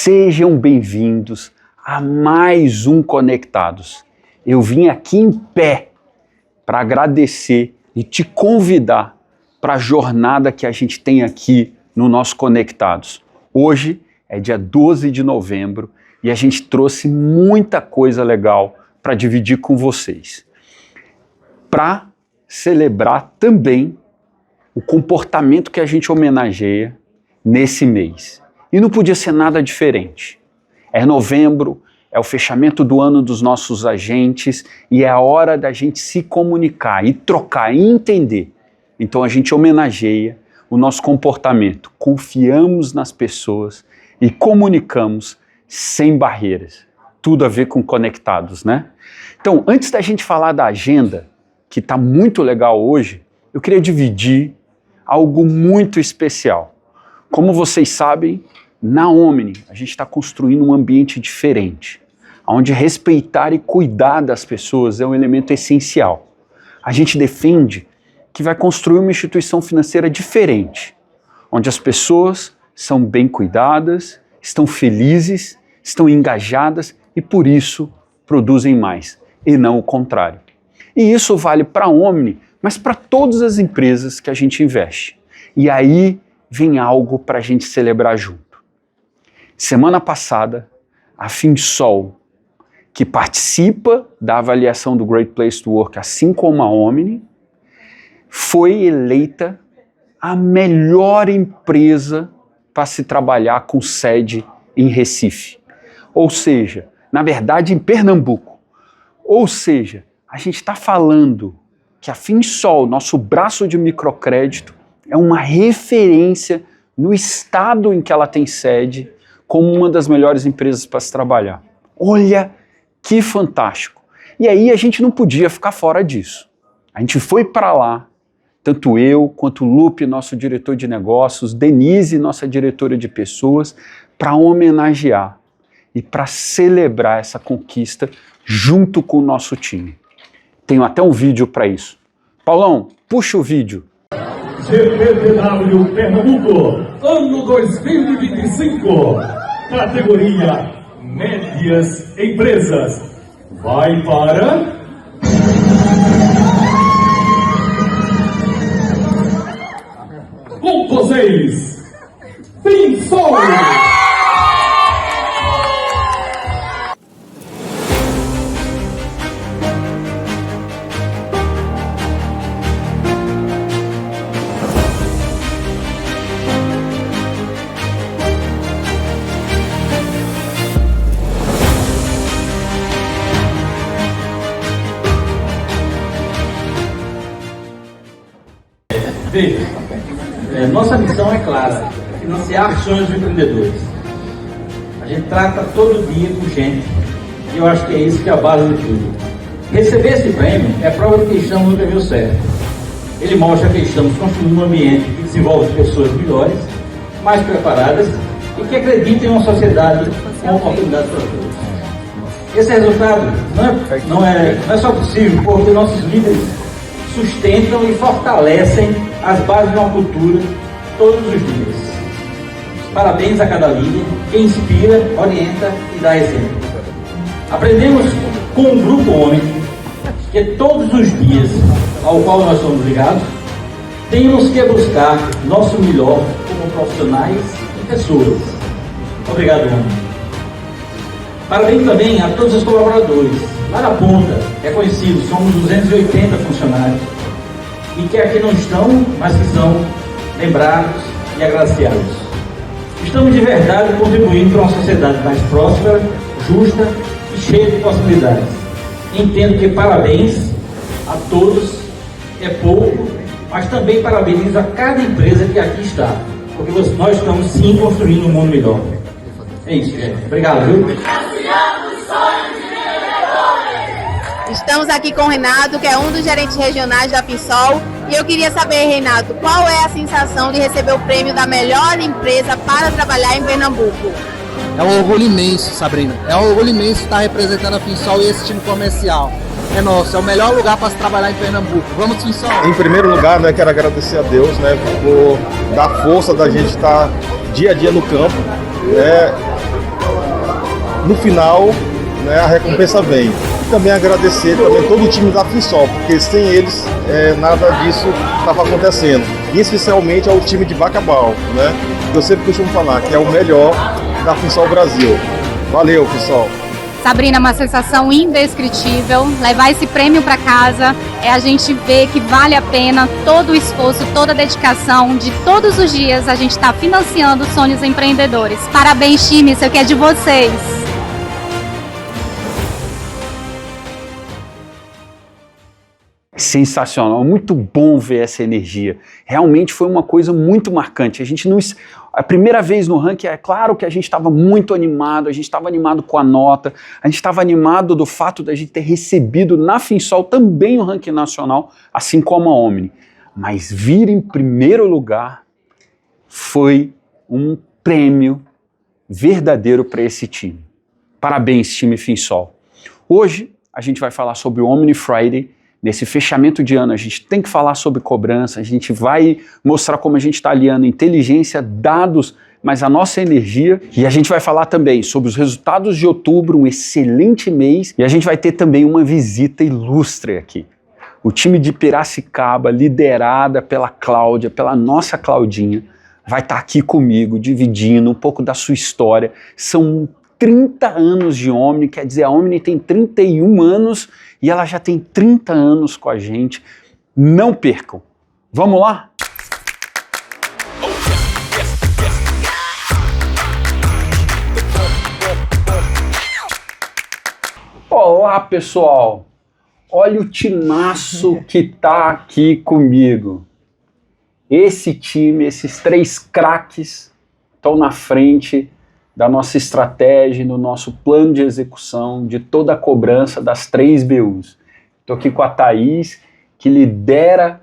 Sejam bem-vindos a mais um Conectados. Eu vim aqui em pé para agradecer e te convidar para a jornada que a gente tem aqui no nosso Conectados. Hoje é dia 12 de novembro e a gente trouxe muita coisa legal para dividir com vocês. Para celebrar também o comportamento que a gente homenageia nesse mês. E não podia ser nada diferente. É novembro, é o fechamento do ano dos nossos agentes e é a hora da gente se comunicar e trocar e entender. Então a gente homenageia o nosso comportamento, confiamos nas pessoas e comunicamos sem barreiras. Tudo a ver com Conectados, né? Então, antes da gente falar da agenda, que está muito legal hoje, eu queria dividir algo muito especial. Como vocês sabem, na Omni a gente está construindo um ambiente diferente, onde respeitar e cuidar das pessoas é um elemento essencial. A gente defende que vai construir uma instituição financeira diferente, onde as pessoas são bem cuidadas, estão felizes, estão engajadas e por isso produzem mais, e não o contrário. E isso vale para a Omni, mas para todas as empresas que a gente investe. E aí vem algo para a gente celebrar junto. Semana passada, a Finsol, que participa da avaliação do Great Place to Work, assim como a Omni, foi eleita a melhor empresa para se trabalhar com sede em Recife. Ou seja, na verdade em Pernambuco. Ou seja, a gente está falando que a Finsol, nosso braço de microcrédito, é uma referência no estado em que ela tem sede como uma das melhores empresas para se trabalhar. Olha que fantástico! E aí a gente não podia ficar fora disso. A gente foi para lá, tanto eu quanto o Lupe, nosso diretor de negócios, Denise, nossa diretora de pessoas, para homenagear e para celebrar essa conquista junto com o nosso time. Tenho até um vídeo para isso. Paulão, puxa o vídeo. GPTW Pernambuco, ano 2025, categoria Médias Empresas, vai para... Com vocês, Finsol! Veja, nossa missão é clara, financiar sonhos de empreendedores. A gente trata todo dia com gente, e eu acho que é isso que é a base de tudo. Receber esse prêmio é prova de que estamos no caminho certo. Ele mostra que estamos construindo um ambiente que desenvolve pessoas melhores, mais preparadas e que acreditam em uma sociedade com oportunidades para todos. Esse resultado não é só possível porque nossos líderes sustentam e fortalecem as bases de uma cultura todos os dias. Parabéns a cada líder que inspira, orienta e dá exemplo. Aprendemos com o Grupo Omni que todos os dias ao qual nós somos ligados, temos que buscar nosso melhor como profissionais e pessoas. Obrigado, Omni. Parabéns também a todos os colaboradores. Lá na ponta, é conhecido, somos 280 funcionários e que aqui não estão, mas que são lembrados e agraciados. Estamos de verdade contribuindo para uma sociedade mais próspera, justa e cheia de possibilidades. Entendo que parabéns a todos é pouco, mas também parabenizo a cada empresa que aqui está, porque nós estamos sim construindo um mundo melhor. É isso, gente. Obrigado, viu? Estamos aqui com o Renato, que é um dos gerentes regionais da Finsol, e eu queria saber, Renato, qual é a sensação de receber o prêmio da melhor empresa para trabalhar em Pernambuco? É um orgulho imenso, Sabrina. É um orgulho imenso estar representando a Finsol e esse time comercial. É nosso, é o melhor lugar para se trabalhar em Pernambuco. Vamos, Finsol! Em primeiro lugar, né, quero agradecer a Deus, né, por dar força da gente estar dia a dia no campo. no final, né, a recompensa vem. E também agradecer também todo o time da FinSol, porque sem eles nada disso estava acontecendo. E especialmente ao time de Bacabal, né? Eu sempre costumo falar que é o melhor da FinSol Brasil. Valeu, FinSol! Sabrina, uma sensação indescritível. Levar esse prêmio para casa é a gente ver que vale a pena todo o esforço, toda a dedicação de todos os dias a gente está financiando sonhos empreendedores. Parabéns, time, isso aqui é de vocês. Sensacional, muito bom ver essa energia. Realmente foi uma coisa muito marcante. A primeira vez no ranking, é claro que a gente estava muito animado, a gente estava animado com a nota, a gente estava animado do fato de a gente ter recebido na FinSol também o ranking nacional, assim como a Omni. Mas vir em primeiro lugar foi um prêmio verdadeiro para esse time. Parabéns, time FinSol. Hoje a gente vai falar sobre o Omni Friday. Nesse fechamento de ano, a gente tem que falar sobre cobrança, a gente vai mostrar como a gente está aliando inteligência, dados, mas a nossa energia. E a gente vai falar também sobre os resultados de outubro, um excelente mês. E a gente vai ter também uma visita ilustre aqui. O time de Piracicaba, liderada pela Cláudia, pela nossa Claudinha, vai estar aqui comigo, dividindo um pouco da sua história. São 30 anos de Omni, quer dizer, a Omni tem 31 anos e ela já tem 30 anos com a gente. Não percam. Vamos lá? Olá, pessoal. Olha o timaço que tá aqui comigo. Esse time, esses 3 craques estão na frente da nossa estratégia, do nosso plano de execução, de toda a cobrança das 3 BUs. Estou aqui com a Thaís, que lidera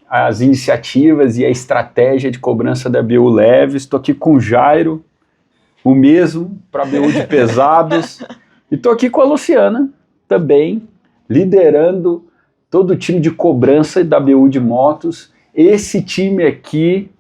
as iniciativas e a estratégia de cobrança da BU Leves. Estou aqui com o Jairo, o mesmo, para a BU de pesados. E estou aqui com a Luciana, também, liderando todo o time de cobrança da BU de motos. Esse time aqui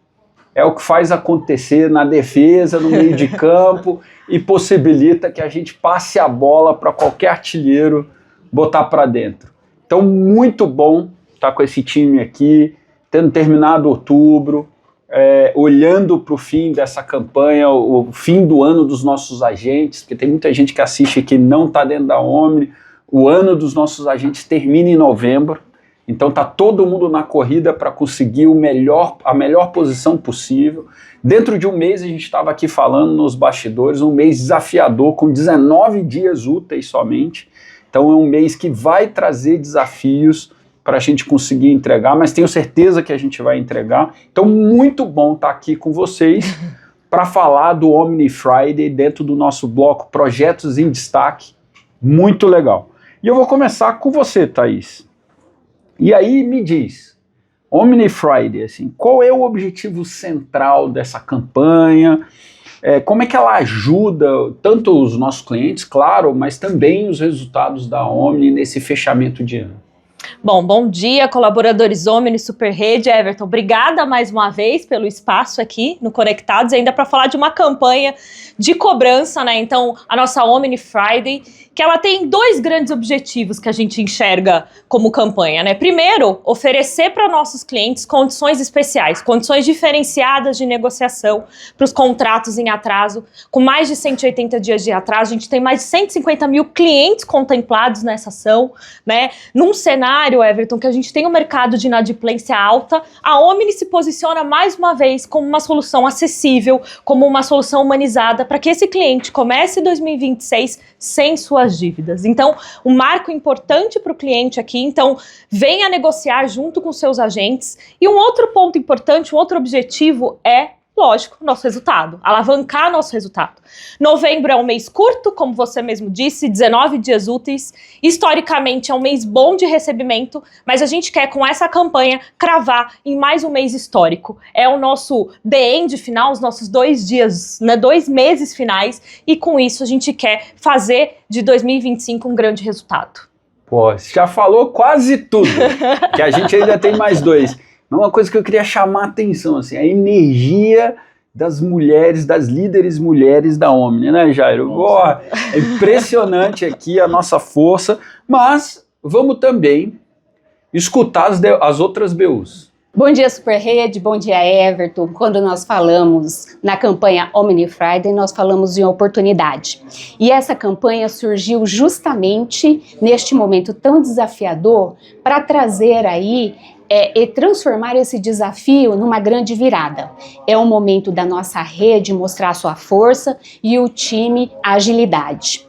é o que faz acontecer na defesa, no meio de campo e possibilita que a gente passe a bola para qualquer artilheiro botar para dentro. Então, muito bom estar com esse time aqui, tendo terminado outubro, olhando para o fim dessa campanha, o fim do ano dos nossos agentes, porque tem muita gente que assiste aqui e não está dentro da Omni. O ano dos nossos agentes termina em novembro. Então tá todo mundo na corrida para conseguir a melhor posição possível. Dentro de um mês, a gente estava aqui falando nos bastidores, um mês desafiador, com 19 dias úteis somente. Então é um mês que vai trazer desafios para a gente conseguir entregar, mas tenho certeza que a gente vai entregar. Então muito bom estar aqui com vocês para falar do Omni Friday dentro do nosso bloco Projetos em Destaque. Muito legal. E eu vou começar com você, Thaís. E aí me diz, Omni Friday, assim, qual é o objetivo central dessa campanha? Como é que ela ajuda tanto os nossos clientes, claro, mas também os resultados da Omni nesse fechamento de ano? Bom dia, colaboradores Omni Super Rede. Everton, obrigada mais uma vez pelo espaço aqui no Conectados, ainda para falar de uma campanha de cobrança, né? Então, a nossa Omni Friday, que ela tem 2 grandes objetivos que a gente enxerga como campanha, né? Primeiro, oferecer para nossos clientes condições especiais, condições diferenciadas de negociação para os contratos em atraso, com mais de 180 dias de atraso. A gente tem mais de 150 mil clientes contemplados nessa ação, né? Num cenário, Everton, que a gente tem um mercado de inadimplência alta, a Omni se posiciona mais uma vez como uma solução acessível, como uma solução humanizada para que esse cliente comece 2026 sem suas dívidas. Então, um marco importante para o cliente aqui, então, venha negociar junto com seus agentes. E um outro ponto importante, um outro objetivo é, lógico, nosso resultado, alavancar nosso resultado. Novembro é um mês curto, como você mesmo disse, 19 dias úteis. Historicamente é um mês bom de recebimento, mas a gente quer com essa campanha cravar em mais um mês histórico. É o nosso the end final, os nossos 2 dias, né, 2 meses finais, e com isso a gente quer fazer de 2025 um grande resultado. Pô, já falou quase tudo, que a gente ainda tem mais 2. Uma coisa que eu queria chamar a atenção, assim, a energia das mulheres, das líderes mulheres da Omni, né, Jairo? Boa, é impressionante aqui a nossa força, mas vamos também escutar as outras BUs. Bom dia, Superrede, bom dia, Everton. Quando nós falamos na campanha Omni Friday, nós falamos em oportunidade. E essa campanha surgiu justamente neste momento tão desafiador para trazer aí e transformar esse desafio numa grande virada. É o momento da nossa rede mostrar sua força e o time a agilidade.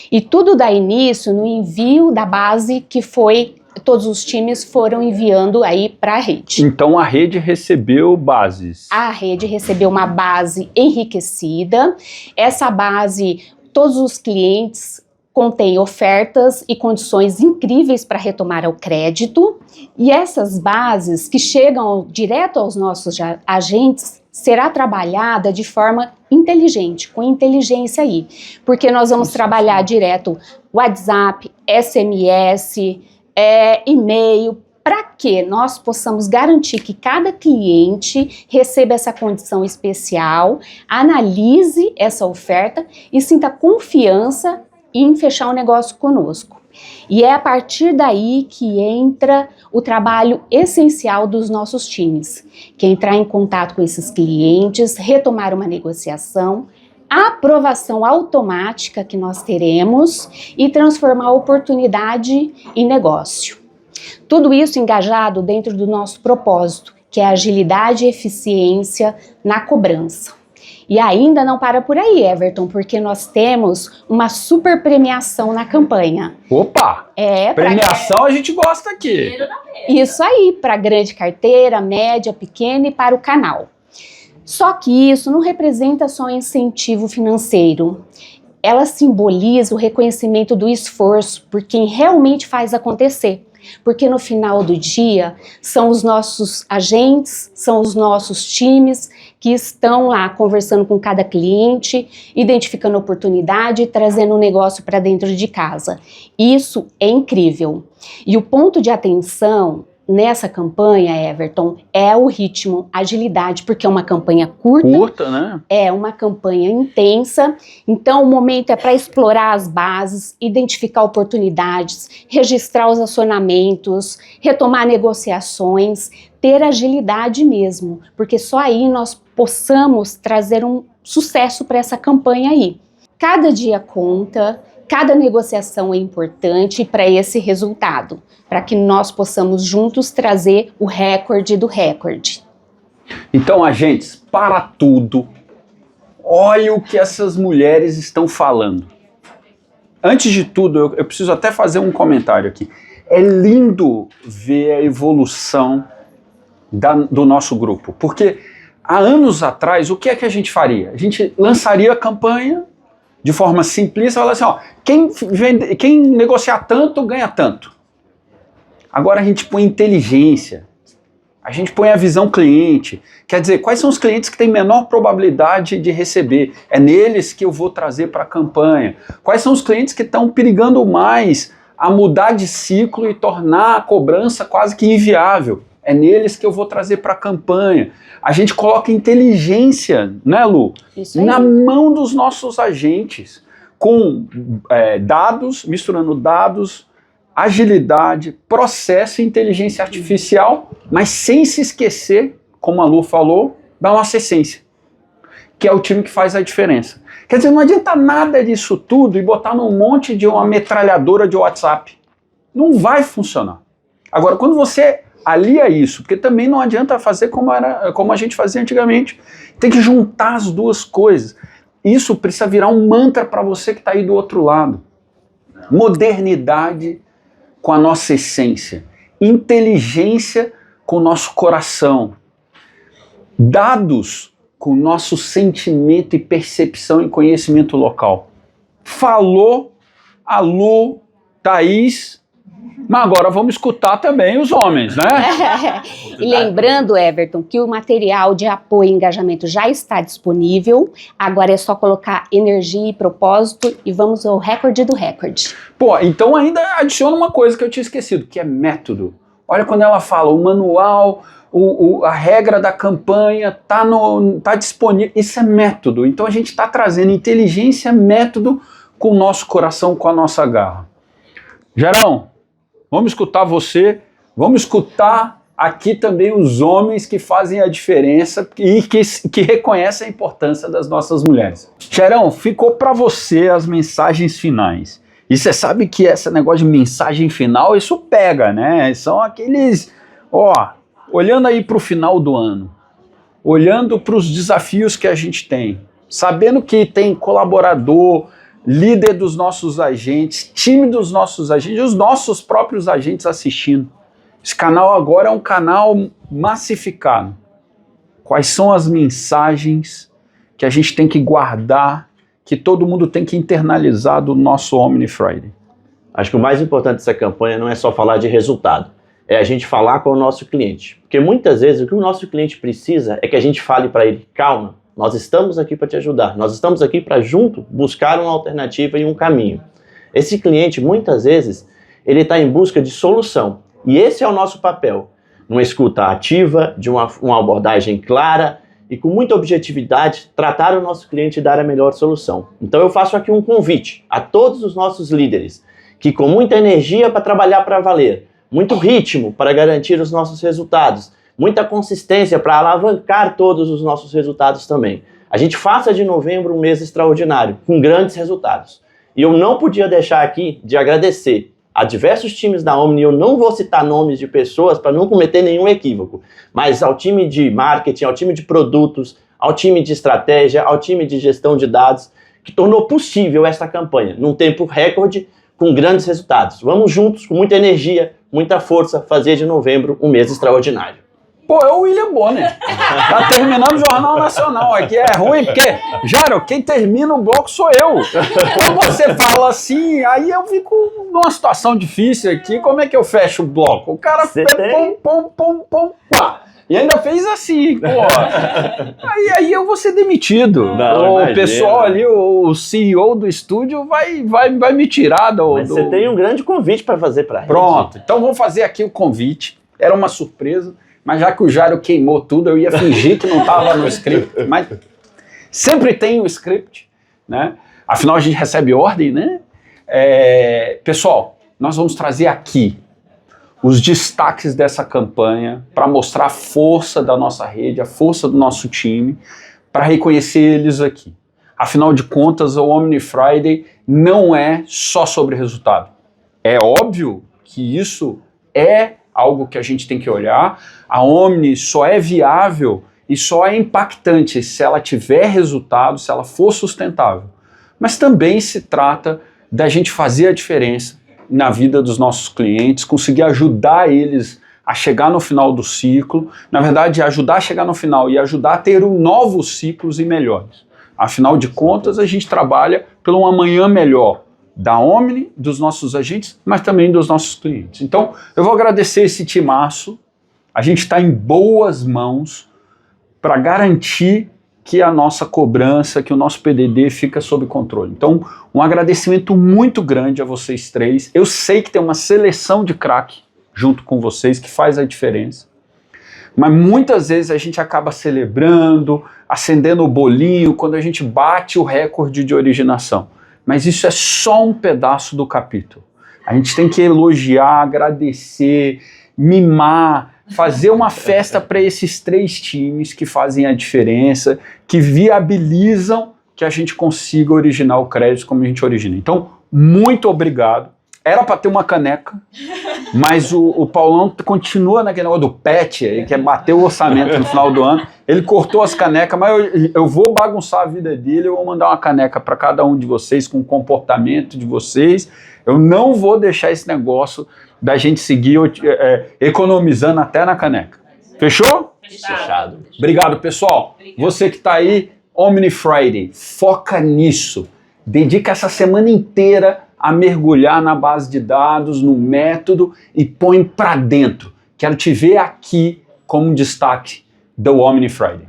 E tudo dá início no envio da base que foi todos os times foram enviando aí para a rede. Então a rede recebeu bases. A rede recebeu uma base enriquecida. Essa base, todos os clientes contém ofertas e condições incríveis para retomar o crédito. E essas bases que chegam direto aos nossos agentes será trabalhada de forma inteligente, com inteligência aí. Porque nós vamos trabalhar direto WhatsApp, SMS, e-mail, para que nós possamos garantir que cada cliente receba essa condição especial, analise essa oferta e sinta confiança em fechar um negócio conosco. E é a partir daí que entra o trabalho essencial dos nossos times, que é entrar em contato com esses clientes, retomar uma negociação, a aprovação automática que nós teremos e transformar a oportunidade em negócio. Tudo isso engajado dentro do nosso propósito, que é agilidade e eficiência na cobrança. E ainda não para por aí, Everton, porque nós temos uma super premiação na campanha. Opa! Premiação a gente gosta aqui. Isso aí, para grande carteira, média, pequena e para o canal. Só que isso não representa só incentivo financeiro. Ela simboliza o reconhecimento do esforço por quem realmente faz acontecer. Porque no final do dia, são os nossos agentes, são os nossos times que estão lá conversando com cada cliente, identificando oportunidade e trazendo um negócio para dentro de casa. Isso é incrível. E o ponto de atenção nessa campanha, Everton, é o ritmo, agilidade, porque é uma campanha curta, né? É uma campanha intensa, então o momento é para explorar as bases, identificar oportunidades, registrar os acionamentos, retomar negociações, ter agilidade mesmo, porque só aí nós possamos trazer um sucesso para essa campanha aí. Cada dia conta, cada negociação é importante para esse resultado, para que nós possamos juntos trazer o recorde do recorde. Então, agentes, para tudo, olha o que essas mulheres estão falando. Antes de tudo, eu preciso até fazer um comentário aqui. É lindo ver a evolução do nosso grupo, porque há anos atrás, o que é que a gente faria? A gente lançaria a campanha de forma simplista, falar assim, ó, quem negociar tanto, ganha tanto. Agora a gente põe inteligência, a gente põe a visão cliente, quer dizer, quais são os clientes que têm menor probabilidade de receber? É neles que eu vou trazer para a campanha. Quais são os clientes que estão perigando mais a mudar de ciclo e tornar a cobrança quase que inviável? É neles que eu vou trazer para a campanha. A gente coloca inteligência, né, Lu? Na mão dos nossos agentes, com dados, misturando dados, agilidade, processo e inteligência artificial, mas sem se esquecer, como a Lu falou, da nossa essência, que é o time que faz a diferença. Quer dizer, não adianta nada disso tudo e botar num monte de uma metralhadora de WhatsApp. Não vai funcionar. Agora, quando você alia isso, porque também não adianta fazer como a gente fazia antigamente. Tem que juntar as duas coisas. Isso precisa virar um mantra para você que está aí do outro lado. Modernidade com a nossa essência. Inteligência com o nosso coração. Dados com o nosso sentimento e percepção e conhecimento local. Falou a Lu, Thaís, mas agora vamos escutar também os homens, né? E lembrando, Everton, que o material de apoio e engajamento já está disponível. Agora é só colocar energia e propósito e vamos ao recorde do recorde. Pô, então ainda adiciona uma coisa que eu tinha esquecido, que é método. Olha quando ela fala, o manual, a regra da campanha tá disponível. Isso é método. Então a gente está trazendo inteligência, método com o nosso coração, com a nossa garra. Gerão, vamos escutar você, vamos escutar aqui também os homens que fazem a diferença e que reconhecem a importância das nossas mulheres. Gerão, ficou para você as mensagens finais. E você sabe que esse negócio de mensagem final, isso pega, né? São aqueles, olhando aí para o final do ano, olhando para os desafios que a gente tem, sabendo que tem colaborador, líder dos nossos agentes, time dos nossos agentes, os nossos próprios agentes assistindo. Esse canal agora é um canal massificado. Quais são as mensagens que a gente tem que guardar, que todo mundo tem que internalizar do nosso Omni Friday? Acho que o mais importante dessa campanha não é só falar de resultado, é a gente falar com o nosso cliente. Porque muitas vezes o que o nosso cliente precisa é que a gente fale para ele, calma, nós estamos aqui para te ajudar, nós estamos aqui para junto buscar uma alternativa e um caminho. Esse cliente, muitas vezes, ele está em busca de solução. E esse é o nosso papel, numa escuta ativa, de uma abordagem clara e com muita objetividade, tratar o nosso cliente e dar a melhor solução. Então eu faço aqui um convite a todos os nossos líderes, que com muita energia para trabalhar para valer, muito ritmo para garantir os nossos resultados, muita consistência para alavancar todos os nossos resultados também. A gente faça de novembro um mês extraordinário, com grandes resultados. E eu não podia deixar aqui de agradecer a diversos times da Omni, eu não vou citar nomes de pessoas para não cometer nenhum equívoco, mas ao time de marketing, ao time de produtos, ao time de estratégia, ao time de gestão de dados, que tornou possível essa campanha, num tempo recorde, com grandes resultados. Vamos juntos, com muita energia, muita força, fazer de novembro um mês extraordinário. Pô, é o William Bonner. Tá terminando o Jornal Nacional. Aqui é ruim, porque, Jairo, quem termina o bloco sou eu. Quando você fala assim, aí eu fico numa situação difícil aqui, como é que eu fecho o bloco? O cara fez pá. E ainda fez assim, pô. Aí eu vou ser demitido. Não, o pessoal ali, o CEO do estúdio vai me tirar do... Mas você tem um grande convite para fazer para a gente. Pronto, então vou fazer aqui o convite. Era uma surpresa. Mas já que o Jairo queimou tudo, eu ia fingir que não estava no script. Mas sempre tem o script, né? Afinal, a gente recebe ordem, né? Pessoal, nós vamos trazer aqui os destaques dessa campanha para mostrar a força da nossa rede, a força do nosso time, para reconhecer eles aqui. Afinal de contas, o Omni Friday não é só sobre resultado. É óbvio que isso é algo que a gente tem que olhar. A Omni só é viável e só é impactante se ela tiver resultado, se ela for sustentável. Mas também se trata da gente fazer a diferença na vida dos nossos clientes, conseguir ajudar eles a chegar no final do ciclo, na verdade, ajudar a chegar no final e ajudar a ter novos ciclos e melhores. Afinal de contas, a gente trabalha pelo amanhã melhor da Omni, dos nossos agentes, mas também dos nossos clientes. Então, eu vou agradecer esse timaço. A gente está em boas mãos para garantir que a nossa cobrança, que o nosso PDD fica sob controle. Então, um agradecimento muito grande a vocês três. Eu sei que tem uma seleção de craque junto com vocês que faz a diferença, mas muitas vezes a gente acaba celebrando, acendendo o bolinho quando a gente bate o recorde de originação. Mas isso é só um pedaço do capítulo. A gente tem que elogiar, agradecer, mimar, fazer uma festa para esses três times que fazem a diferença, que viabilizam que a gente consiga originar o crédito como a gente origina. Então, muito obrigado. Era para ter uma caneca, mas o Paulão continua naquele negócio do pet, ele quer bater o orçamento no final do ano. Ele cortou as canecas, mas eu vou bagunçar a vida dele, eu vou mandar uma caneca para cada um de vocês, com o comportamento de vocês. Eu não vou deixar esse negócio da gente seguir economizando até na caneca. Fechou? Fechado. Obrigado, pessoal. Você que está aí, Omni Friday, foca nisso. Dedica essa semana inteira a mergulhar na base de dados, no método e põe para dentro. Quero te ver aqui como um destaque do Omni Friday.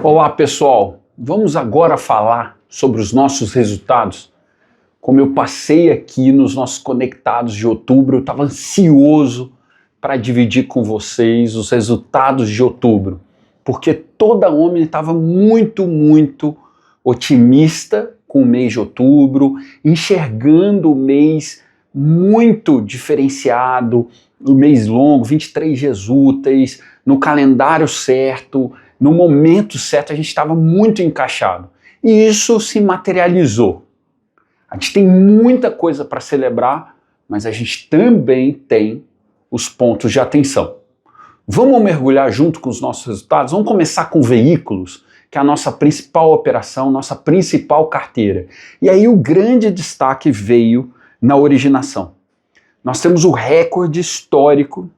Olá, pessoal. Vamos agora falar sobre os nossos resultados. Como eu passei aqui nos nossos conectados de outubro, eu estava ansioso para dividir com vocês os resultados de outubro, porque toda a Omni estava muito otimista com o mês de outubro, enxergando o mês muito diferenciado, o mês longo, 23 dias úteis, no calendário certo, no momento certo, a gente estava muito encaixado. E isso se materializou. A gente tem muita coisa para celebrar, mas a gente também tem os pontos de atenção. Vamos mergulhar junto com os nossos resultados? Vamos começar com veículos, que é a nossa principal operação, nossa principal carteira. E aí o grande destaque veio na originação. Nós temos o recorde histórico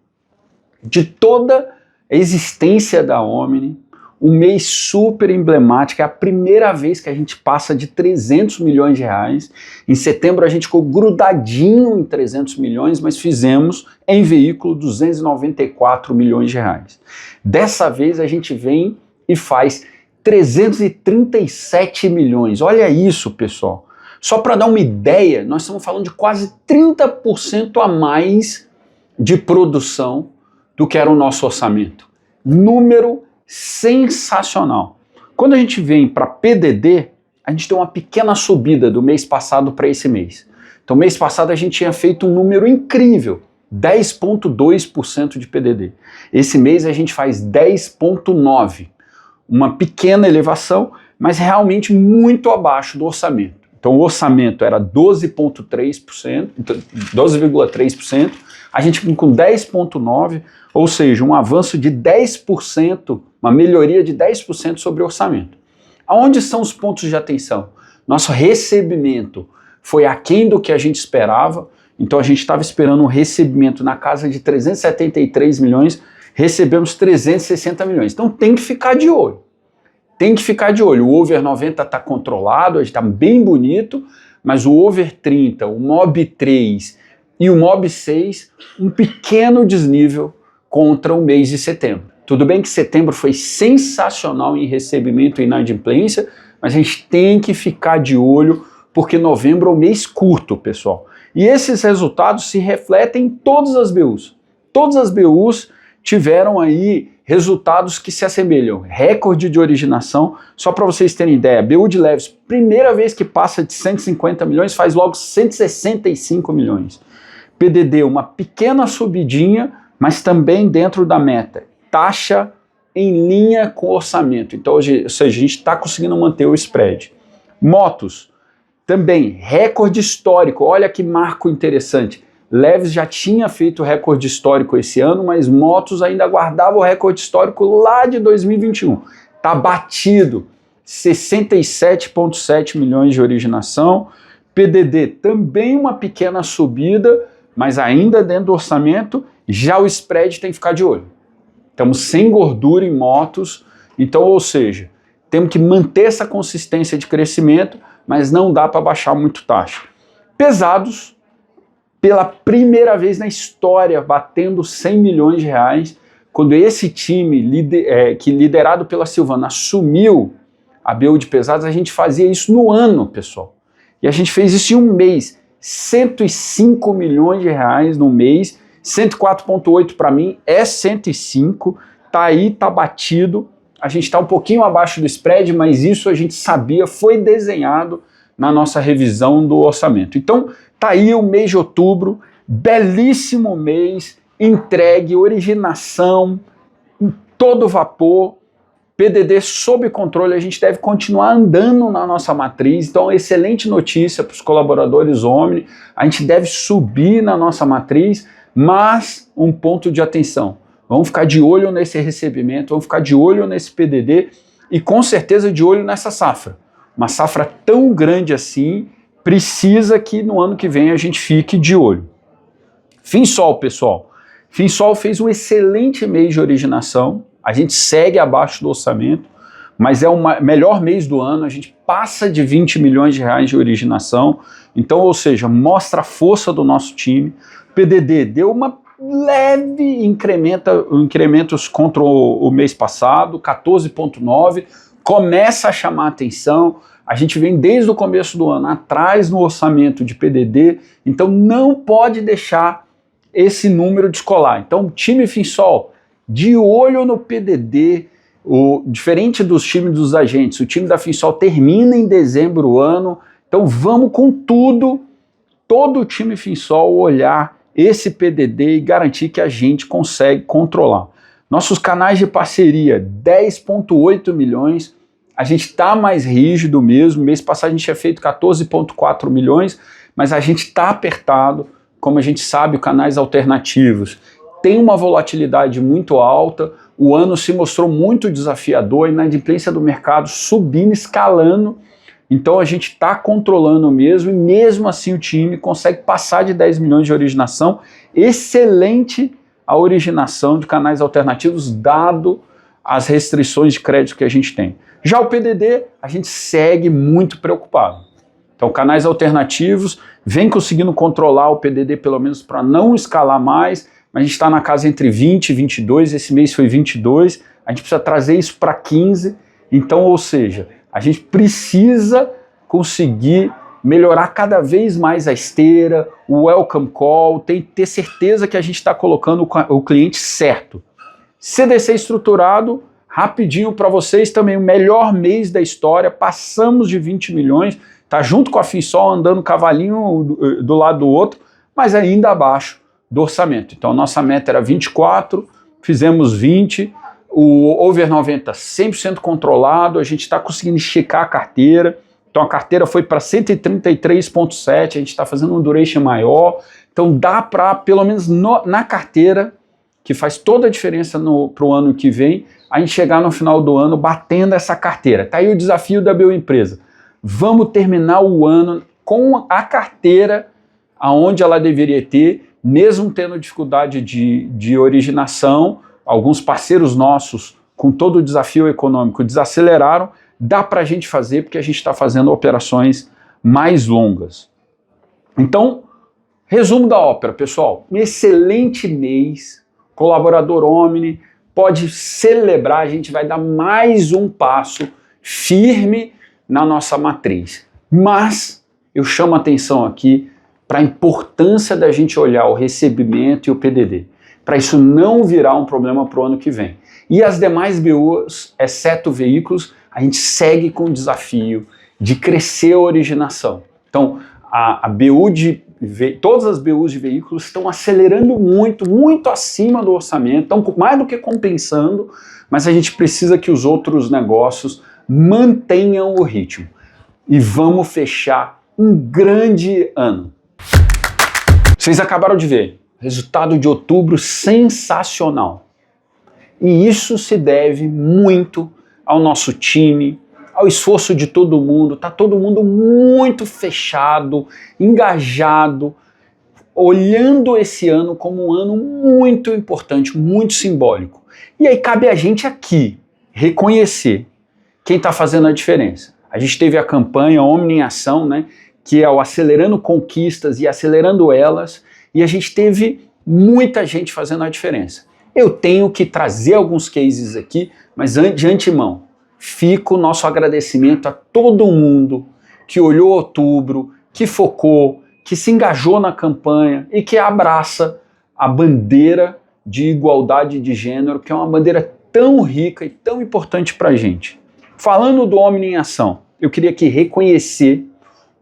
de toda a existência da Omni, um mês super emblemático, é a primeira vez que a gente passa de 300 milhões de reais. Em setembro a gente ficou grudadinho em 300 milhões, mas fizemos em veículo 294 milhões de reais. Dessa vez a gente vem e faz 337 milhões. Olha isso, pessoal. Só para dar uma ideia, nós estamos falando de quase 30% a mais de produção do que era o nosso orçamento. Número sensacional. Quando a gente vem para PDD, a gente tem uma pequena subida do mês passado para esse mês. Então, mês passado a gente tinha feito um número incrível, 10,2% de PDD. Esse mês a gente faz 10,9%. Uma pequena elevação, mas realmente muito abaixo do orçamento. Então, o orçamento era 12,3%, a gente com 10,9%, ou seja, um avanço de 10%, uma melhoria de 10% sobre o orçamento. Aonde são os pontos de atenção? Nosso recebimento foi aquém do que a gente esperava, então a gente estava esperando um recebimento na casa de 373 milhões, recebemos 360 milhões. Então tem que ficar de olho. Tem que ficar de olho. O over 90 está controlado, está bem bonito, mas o over 30, o MOB 3 e o MOB 6, um pequeno desnível contra o mês de setembro. Tudo bem que setembro foi sensacional em recebimento e inadimplência, mas a gente tem que ficar de olho, porque novembro é um mês curto, pessoal. E esses resultados se refletem em todas as BUs. Todas as BUs tiveram aí resultados que se assemelham. Recorde de originação, só para vocês terem ideia, BU de leves, primeira vez que passa de 150 milhões, faz logo 165 milhões. PDD, uma pequena subidinha, mas também dentro da meta. Taxa em linha com o orçamento. Então, ou seja, a gente está conseguindo manter o spread. Motos, também recorde histórico. Olha que marco interessante. Leves já tinha feito recorde histórico esse ano, mas motos ainda guardava o recorde histórico lá de 2021. Está batido. 67,7 milhões de originação. PDD, também uma pequena subida, mas ainda dentro do orçamento. Já o spread tem que ficar de olho. Estamos sem gordura em motos, então, ou seja, temos que manter essa consistência de crescimento, mas não dá para baixar muito taxa. Pesados, pela primeira vez na história, batendo 100 milhões de reais, quando esse time, que liderado pela Silvana, assumiu a BU de pesados, a gente fazia isso no ano, pessoal. E a gente fez isso em um mês, 105 milhões de reais no mês, 104,8 para mim é 105, tá aí, tá batido, a gente está um pouquinho abaixo do spread, mas isso a gente sabia, foi desenhado na nossa revisão do orçamento. Então, tá aí o mês de outubro, belíssimo mês, entregue, originação, em todo vapor, PDD sob controle, a gente deve continuar andando na nossa matriz, então excelente notícia para os colaboradores Omni, a gente deve subir na nossa matriz, mas um ponto de atenção, vamos ficar de olho nesse recebimento, vamos ficar de olho nesse PDD e com certeza de olho nessa safra. Uma safra tão grande assim, precisa que no ano que vem a gente fique de olho. Finsol, pessoal. Finsol fez um excelente mês de originação, a gente segue abaixo do orçamento, mas é o melhor mês do ano, a gente passa de 20 milhões de reais de originação, então, ou seja, mostra a força do nosso time. PDD deu uma leve incrementos contra o mês passado, 14,9, começa a chamar atenção. A gente vem desde o começo do ano atrás no orçamento de PDD, então não pode deixar esse número descolar. Então, time Finsol, de olho no PDD, diferente dos times dos agentes, o time da Finsol termina em dezembro o ano, então vamos com tudo, todo o time Finsol olhar esse PDD e garantir que a gente consegue controlar. Nossos canais de parceria, 10,8 milhões, a gente está mais rígido mesmo, mês passado a gente tinha feito 14,4 milhões, mas a gente está apertado, como a gente sabe, canais alternativos tem uma volatilidade muito alta, o ano se mostrou muito desafiador, a inadimplência do mercado subindo, escalando, então a gente está controlando mesmo, e mesmo assim o time consegue passar de 10 milhões de originação, excelente a originação de canais alternativos, dado as restrições de crédito que a gente tem. Já o PDD, a gente segue muito preocupado. Então, canais alternativos, vem conseguindo controlar o PDD pelo menos para não escalar mais, mas a gente está na casa entre 20 e 22, esse mês foi 22, a gente precisa trazer isso para 15, então, ou seja, a gente precisa conseguir melhorar cada vez mais a esteira, o welcome call, tem que ter certeza que a gente está colocando o cliente certo. CDC estruturado, rapidinho para vocês também, o melhor mês da história, passamos de 20 milhões, tá junto com a Finsol andando cavalinho do lado do outro, mas ainda abaixo do orçamento. Então nossa meta era 24, fizemos 20, o over 90 100% controlado, a gente está conseguindo esticar a carteira, então a carteira foi para 133,7, a gente está fazendo um duration maior, então dá para, pelo menos na carteira, que faz toda a diferença para o ano que vem, a gente chegar no final do ano batendo essa carteira. Tá aí o desafio da Bioempresa. Vamos terminar o ano com a carteira aonde ela deveria ter, mesmo tendo dificuldade de originação. Alguns parceiros nossos, com todo o desafio econômico, desaceleraram. Dá para a gente fazer, porque a gente está fazendo operações mais longas. Então, resumo da ópera, pessoal. Um excelente mês, colaborador Omni, pode celebrar, a gente vai dar mais um passo firme na nossa matriz. Mas eu chamo a atenção aqui para a importância da gente olhar o recebimento e o PDD, para isso não virar um problema para o ano que vem. E as demais BUs, exceto veículos, a gente segue com o desafio de crescer a originação. Então, todas as BUs de veículos estão acelerando muito acima do orçamento, estão mais do que compensando, mas a gente precisa que os outros negócios mantenham o ritmo. E vamos fechar um grande ano. Vocês acabaram de ver, resultado de outubro sensacional. E isso se deve muito ao nosso time, ao esforço de todo mundo, tá todo mundo muito fechado, engajado, olhando esse ano como um ano muito importante, muito simbólico. E aí cabe a gente aqui reconhecer quem está fazendo a diferença. A gente teve a campanha Omni em Ação, né, que é o Acelerando Conquistas e Acelerando Elas, e a gente teve muita gente fazendo a diferença. Eu tenho que trazer alguns cases aqui, mas de antemão, fica o nosso agradecimento a todo mundo que olhou outubro, que focou, que se engajou na campanha e que abraça a bandeira de igualdade de gênero, que é uma bandeira tão rica e tão importante para a gente. Falando do Omni em Ação, eu queria aqui reconhecer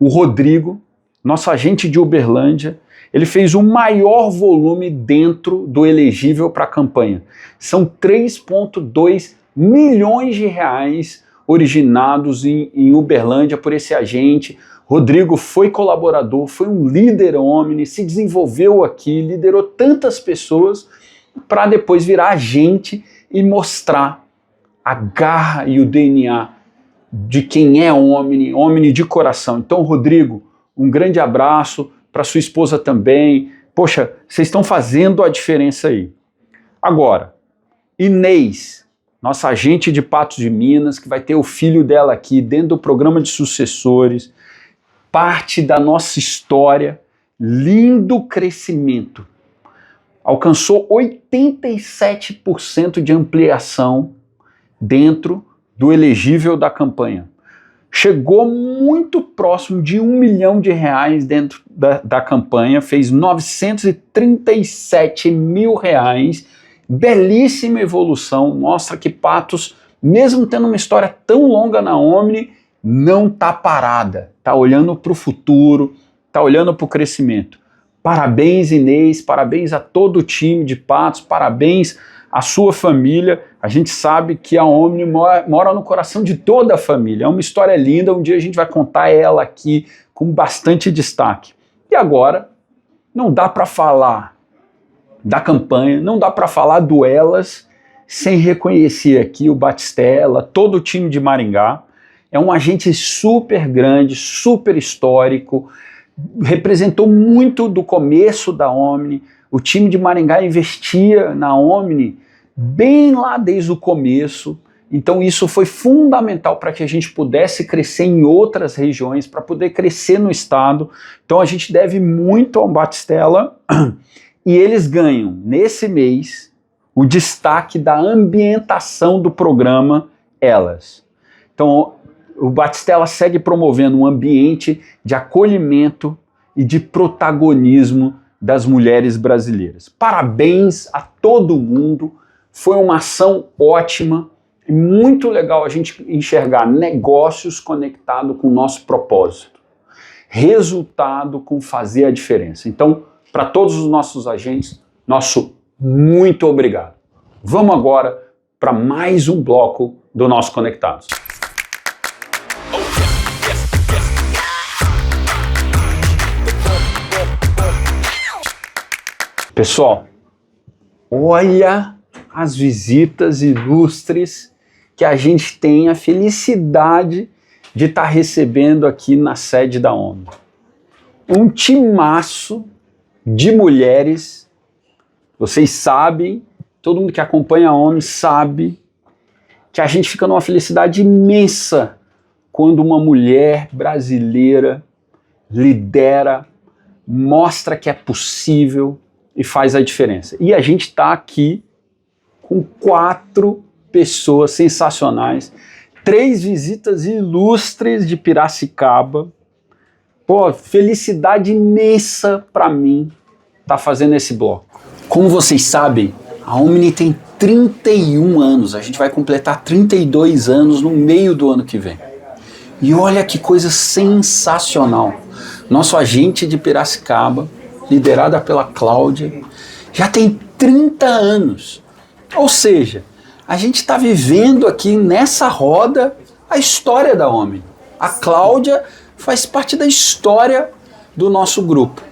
o Rodrigo, nosso agente de Uberlândia. Ele fez o maior volume dentro do elegível para a campanha. São 3,2 milhões de reais originados em Uberlândia por esse agente. Rodrigo foi colaborador, foi um líder Omni, se desenvolveu aqui, liderou tantas pessoas para depois virar agente e mostrar a garra e o DNA de quem é Omni, Omni de coração. Então, Rodrigo, um grande abraço para sua esposa também. Poxa, vocês estão fazendo a diferença aí. Agora, Inês, nossa agente de Patos de Minas, que vai ter o filho dela aqui dentro do programa de sucessores, parte da nossa história, lindo crescimento. Alcançou 87% de ampliação dentro do elegível da campanha. Chegou muito próximo de R$1 milhão dentro da campanha, fez R$937 mil, belíssima evolução, mostra que Patos, mesmo tendo uma história tão longa na Omni, não está parada, está olhando para o futuro, está olhando para o crescimento. Parabéns, Inês, parabéns a todo o time de Patos, parabéns à sua família. A gente sabe que a Omni mora no coração de toda a família. É uma história linda, um dia a gente vai contar ela aqui com bastante destaque. E agora, não dá para falar da campanha, não dá para falar do Elas sem reconhecer aqui o Batistella, todo o time de Maringá. É um agente super grande, super histórico, representou muito do começo da Omni. O time de Maringá investia na Omni bem lá desde o começo, então isso foi fundamental para que a gente pudesse crescer em outras regiões, para poder crescer no estado. Então a gente deve muito ao Batistella e eles ganham, nesse mês, o destaque da ambientação do programa Elas. Então o Batistella segue promovendo um ambiente de acolhimento e de protagonismo das mulheres brasileiras. Parabéns a todo mundo, foi uma ação ótima e muito legal a gente enxergar negócios conectados com o nosso propósito, resultado com fazer a diferença. Então, para todos os nossos agentes, nosso muito obrigado. Vamos agora para mais um bloco do nosso Conectados. Pessoal, olha as visitas ilustres que a gente tem a felicidade de estar recebendo aqui na sede da Omni. Um timaço de mulheres, vocês sabem, todo mundo que acompanha a Omni sabe que a gente fica numa felicidade imensa quando uma mulher brasileira lidera, mostra que é possível e faz a diferença. E a gente está aqui com 4 pessoas sensacionais, 3 visitas ilustres de Piracicaba. Pô, felicidade imensa para mim estar fazendo esse bloco. Como vocês sabem, a Omni tem 31 anos, a gente vai completar 32 anos no meio do ano que vem. E olha que coisa sensacional. Nosso agente de Piracicaba, liderada pela Cláudia, já tem 30 anos. Ou seja, a gente está vivendo aqui nessa roda a história da Omni. A Cláudia faz parte da história do nosso grupo.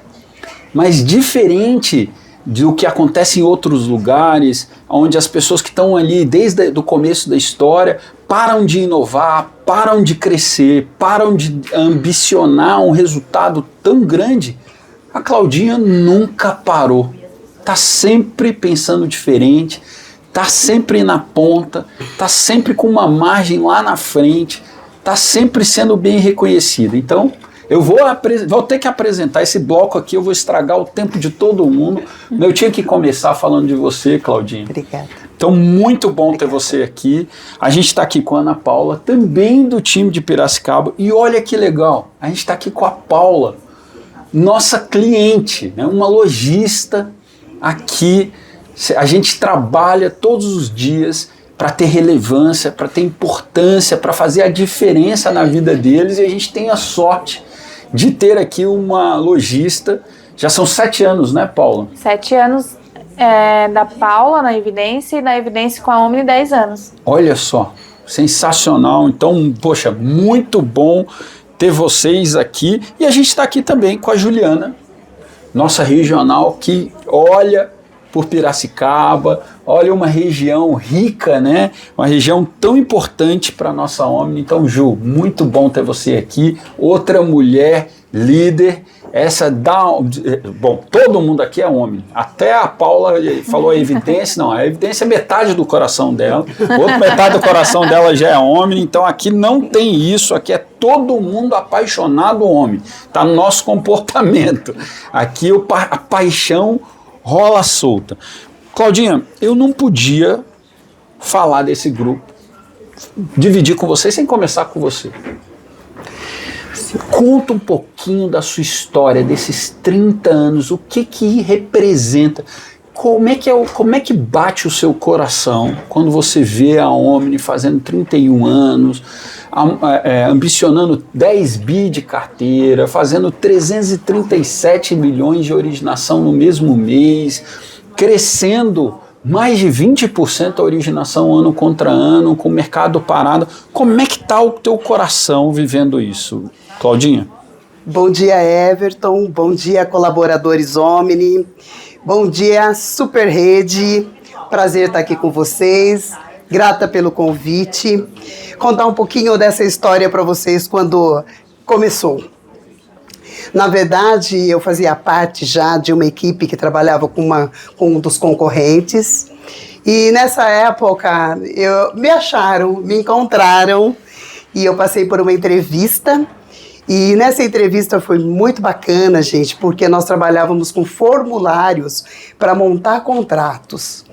Mas diferente do que acontece em outros lugares, onde as pessoas que estão ali desde o começo da história param de inovar, param de crescer, param de ambicionar um resultado tão grande, a Claudinha nunca parou. Está sempre pensando diferente, está sempre na ponta, está sempre com uma margem lá na frente, está sempre sendo bem reconhecida. Então, eu vou ter que apresentar esse bloco aqui, eu vou estragar o tempo de todo mundo. Eu tinha que começar falando de você, Claudinha. Obrigada. Então, muito bom ter você aqui. A gente está aqui com a Ana Paula, também do time de Piracicaba. E olha que legal, a gente está aqui com a Paula, nossa cliente, né, uma lojista aqui. A gente trabalha todos os dias para ter relevância, para ter importância, para fazer a diferença na vida deles, e a gente tem a sorte de ter aqui uma lojista. Já são 7 anos, né, Paula? 7 anos da Paula na Evidência, e na Evidência com a Omni 10 anos. Olha só, sensacional. Então, poxa, muito bom ter vocês aqui. E a gente está aqui também com a Juliana, nossa regional, que olha por Piracicaba, olha uma região rica, né? Uma região tão importante para a nossa Omni. Então, Ju, muito bom ter você aqui. Outra mulher líder. Essa bom, todo mundo aqui é Omni. Até a Paula falou a Evidência. Não, a Evidência é metade do coração dela. Outra metade do coração dela já é Omni. Então, aqui não tem isso. Aqui é todo mundo apaixonado Omni. Está no nosso comportamento. Aqui a paixão rola solta. Claudinha, eu não podia falar desse grupo dividir com você, sem começar com você. Conta um pouquinho da sua história, desses 30 anos, o que representa, como é que bate o seu coração quando você vê a Omni fazendo 31 anos, ambicionando 10 bi de carteira, fazendo 337 milhões de originação no mesmo mês, crescendo mais de 20% a originação ano contra ano, com o mercado parado. Como é que está o teu coração vivendo isso, Claudinha? Bom dia, Everton. Bom dia, colaboradores Omni. Bom dia, Super Rede. Prazer estar aqui com vocês. Grata pelo convite. Contar um pouquinho dessa história para vocês quando começou. Na verdade, eu fazia parte já de uma equipe que trabalhava com um dos concorrentes. E nessa época, me acharam, me encontraram, e eu passei por uma entrevista. E nessa entrevista foi muito bacana, gente, porque nós trabalhávamos com formulários para montar contratos.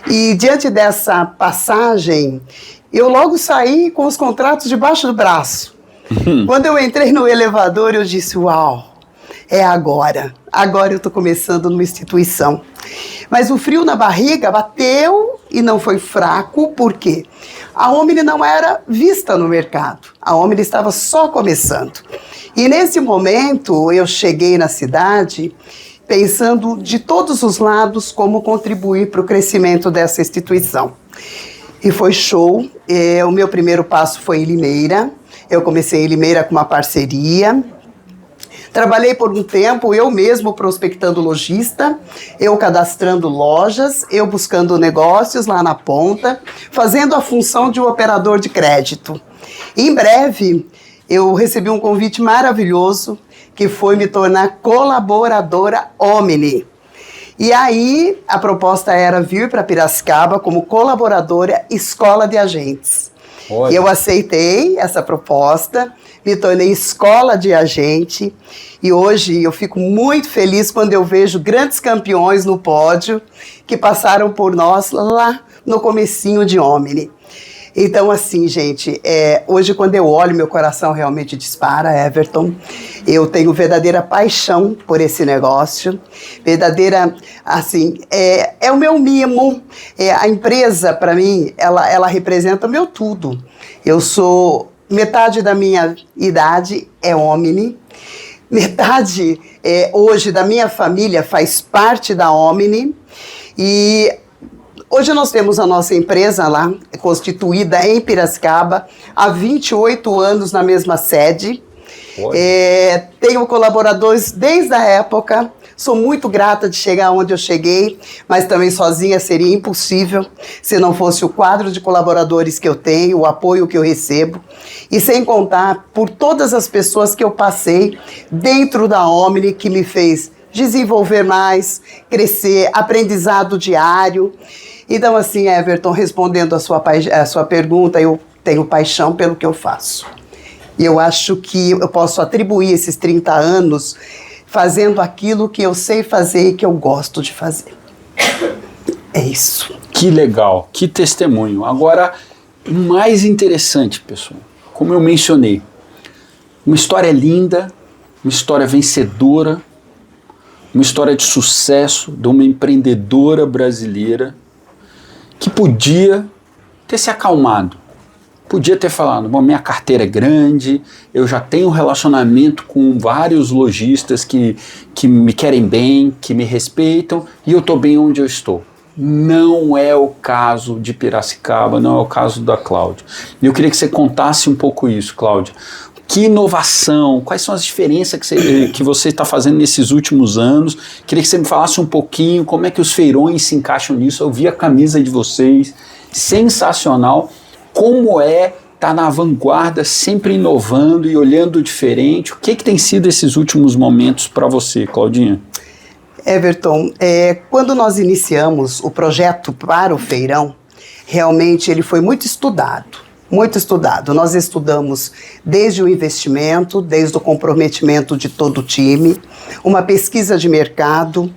E diante dessa passagem, eu logo saí com os contratos debaixo do braço. Quando eu entrei no elevador, eu disse, uau, é agora. Agora eu estou começando numa instituição. Mas o frio na barriga bateu e não foi fraco, por quê? A Omni não era vista no mercado. A Omni estava só começando. E nesse momento eu cheguei na cidade pensando de todos os lados como contribuir para o crescimento dessa instituição. E foi show. O meu primeiro passo foi em Limeira. Eu comecei em Limeira com uma parceria. Trabalhei por um tempo, eu mesmo prospectando lojista, eu cadastrando lojas, eu buscando negócios lá na ponta, fazendo a função de um operador de crédito. Em breve, eu recebi um convite maravilhoso, que foi me tornar colaboradora Omni. E aí, a proposta era vir para Piracicaba como colaboradora Escola de Agentes. Olha. Eu aceitei essa proposta, me tornei escola de agente e hoje eu fico muito feliz quando eu vejo grandes campeões no pódio que passaram por nós lá no comecinho de Omni. Então, assim, gente, hoje quando eu olho, meu coração realmente dispara, Everton. Eu tenho verdadeira paixão por esse negócio, verdadeira, assim, é o meu mimo. A empresa, para mim, ela representa o meu tudo. Eu sou, metade da minha idade é Omni, metade hoje da minha família faz parte da Omni e hoje nós temos a nossa empresa lá, constituída em Piracicaba, há 28 anos na mesma sede. Tenho colaboradores desde a época, sou muito grata de chegar onde eu cheguei, mas também sozinha seria impossível se não fosse o quadro de colaboradores que eu tenho, o apoio que eu recebo, e sem contar por todas as pessoas que eu passei dentro da Omni, que me fez desenvolver mais, crescer, aprendizado diário. Então, assim, Everton, respondendo a sua pergunta, eu tenho paixão pelo que eu faço. E eu acho que eu posso atribuir esses 30 anos fazendo aquilo que eu sei fazer e que eu gosto de fazer. É isso. Que legal, que testemunho. Agora, o mais interessante, pessoal, como eu mencionei, uma história linda, uma história vencedora, uma história de sucesso de uma empreendedora brasileira que podia ter se acalmado, podia ter falado, bom, minha carteira é grande, eu já tenho um relacionamento com vários lojistas que me querem bem, que me respeitam, e eu estou bem onde eu estou. Não é o caso de Piracicaba, não é o caso da Cláudia. Eu queria que você contasse um pouco isso, Cláudia. Que inovação, quais são as diferenças que você está fazendo nesses últimos anos? Queria que você me falasse um pouquinho como é que os feirões se encaixam nisso. Eu vi a camisa de vocês, sensacional. Como estar na vanguarda, sempre inovando e olhando diferente? O que tem sido esses últimos momentos para você, Claudinha? Everton, quando nós iniciamos o projeto para o feirão, realmente ele foi muito estudado. Muito estudado. Nós estudamos desde o investimento, desde o comprometimento de todo o time, uma pesquisa de mercado,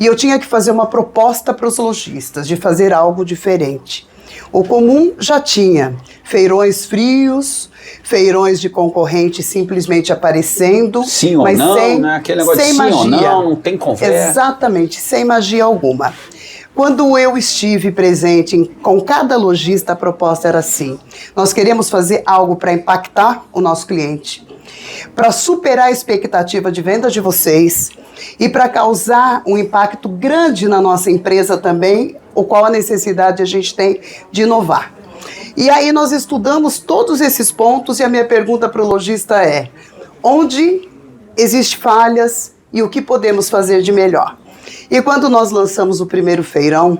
e eu tinha que fazer uma proposta para os lojistas de fazer algo diferente. O comum já tinha feirões frios, feirões de concorrente simplesmente aparecendo. Sim ou mas não, sem, né? Aquele negócio sem de sim magia. ou não tem conversa. Exatamente, sem magia alguma. Quando eu estive presente com cada lojista, a proposta era assim: nós queremos fazer algo para impactar o nosso cliente, para superar a expectativa de venda de vocês e para causar um impacto grande na nossa empresa também, o qual a necessidade a gente tem de inovar. E aí nós estudamos todos esses pontos e a minha pergunta para o lojista é: onde existem falhas e o que podemos fazer de melhor? E quando nós lançamos o primeiro feirão,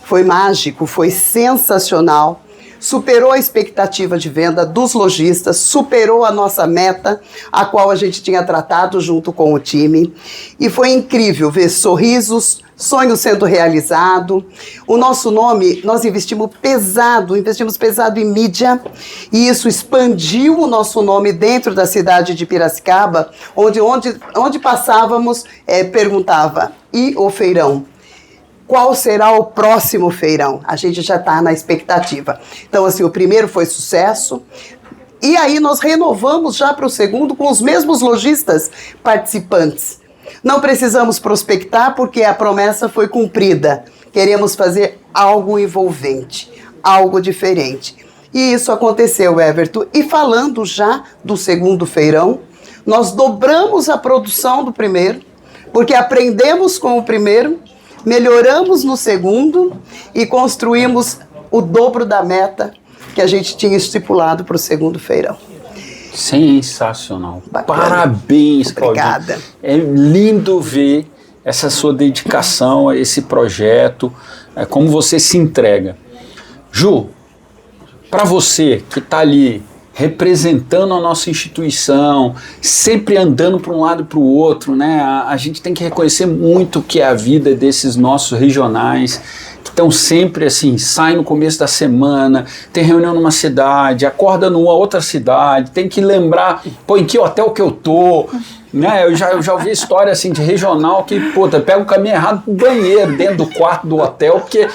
foi mágico, foi sensacional, superou a expectativa de venda dos lojistas, superou a nossa meta, a qual a gente tinha tratado junto com o time, e foi incrível ver sorrisos, sonhos sendo realizados. O nosso nome, nós investimos pesado em mídia, e isso expandiu o nosso nome dentro da cidade de Piracicaba, onde passávamos, perguntava: e o feirão? Qual será o próximo feirão? A gente já está na expectativa. Então, assim, o primeiro foi sucesso. E aí nós renovamos já para o segundo com os mesmos lojistas participantes. Não precisamos prospectar porque a promessa foi cumprida. Queremos fazer algo envolvente, algo diferente. E isso aconteceu, Everton. E falando já do segundo feirão, nós dobramos a produção do primeiro, porque aprendemos com o primeiro, melhoramos no segundo e construímos o dobro da meta que a gente tinha estipulado para o segundo feirão. Sensacional. Bacana. Parabéns, Obrigada. Claudinha. É lindo ver essa sua dedicação a esse projeto, como você se entrega. Ju, para você que está ali representando a nossa instituição, sempre andando para um lado e para o outro, né? A gente tem que reconhecer muito que é a vida desses nossos regionais, que estão sempre assim, saem no começo da semana, tem reunião numa cidade, acorda numa outra cidade, tem que lembrar, pô, em que hotel que eu tô, né? Eu já ouvi história assim de regional que, pô, pega o caminho errado pro banheiro, dentro do quarto do hotel, porque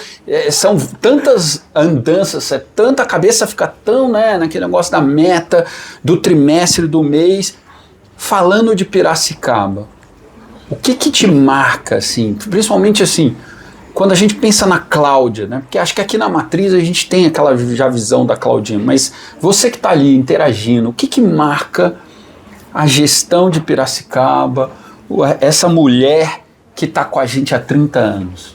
são tantas andanças, tanta cabeça fica tão, né, naquele negócio da meta, do trimestre, do mês. Falando de Piracicaba, o que te marca, assim, principalmente assim, quando a gente pensa na Cláudia, né? Porque acho que aqui na Matriz a gente tem aquela já visão da Claudinha, mas você que está ali interagindo, o que marca a gestão de Piracicaba, essa mulher que está com a gente há 30 anos?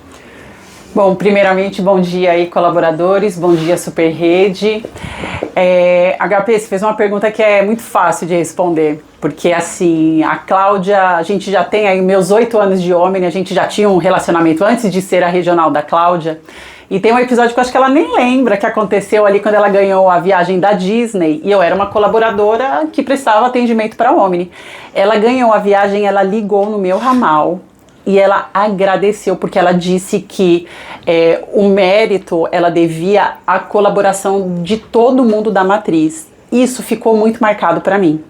Bom, primeiramente, bom dia aí, colaboradores, bom dia, Superrede. HP, você fez uma pergunta que é muito fácil de responder, porque assim, a Cláudia, a gente já tem aí meus 8 anos de Omni, a gente já tinha um relacionamento antes de ser a regional da Cláudia, e tem um episódio que eu acho que ela nem lembra que aconteceu ali quando ela ganhou a viagem da Disney, e eu era uma colaboradora que prestava atendimento para a Omni. Ela ganhou a viagem, ela ligou no meu ramal, e ela agradeceu porque ela disse que o mérito ela devia à colaboração de todo mundo da Matriz. Isso ficou muito marcado para mim,